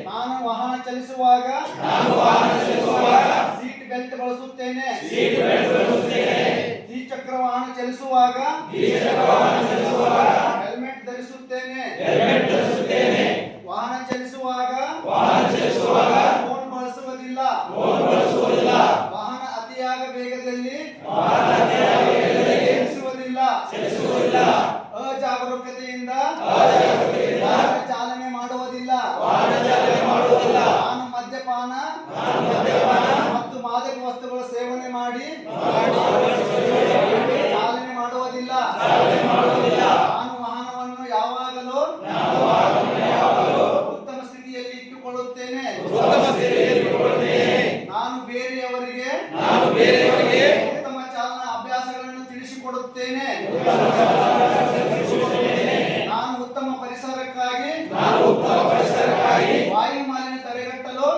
ನಾನು ವಾಹನ ಚಲಿಸುವಾಗ ಸೀಟ್ ಬೆಲ್ಟ್ ಬಳಸುತ್ತೇನೆ. ದ್ವಿಚಕ್ರ ವಾಹನ ಚಲಿಸುವಾಗ ಹೆಲ್ಮೆಟ್ ಧರಿಸುತ್ತೇನೆ. ವಾಹನ ಚಲಿಸುವಾಗ ಫೋನ್ ಬಳಸುವುದಿಲ್ಲ. ವಾಹನ ಅತಿಯಾದ ವೇಗದಲ್ಲಿ ಚಲಿಸುವುದಿಲ್ಲ. ಅಜಾಗರೂಕತೆಯಿಂದ ಚಾಲನೆ ಮಾಡುವುದಿಲ್ಲ. ನಾನು ಮದ್ಯಪಾನ ಮತ್ತು ಮಾದಕ ವಸ್ತುಗಳ ಸೇವನೆ ಮಾಡಿ ಚಾಲನೆ ಮಾಡುವುದಿಲ್ಲ. ನಾನು ವಾಹನವನ್ನು ಯಾವಾಗಲೂ ಉತ್ತಮ ಸ್ಥಿತಿಯಲ್ಲಿ ಇಟ್ಟುಕೊಳ್ಳುತ್ತೇನೆ. ನಾನು ಬೇರೆಯವರಿಗೆ ಉತ್ತಮ ಚಾಲನಾ ಅಭ್ಯಾಸಗಳನ್ನು ತಿಳಿಸಿಕೊಡುತ್ತೇನೆ. ನಾನು ಉತ್ತಮ ಪರಿಸರಕ್ಕಾಗಿ ವಾಯು ಮಾಲಿನ್ಯ ತಡೆಗಟ್ಟಲು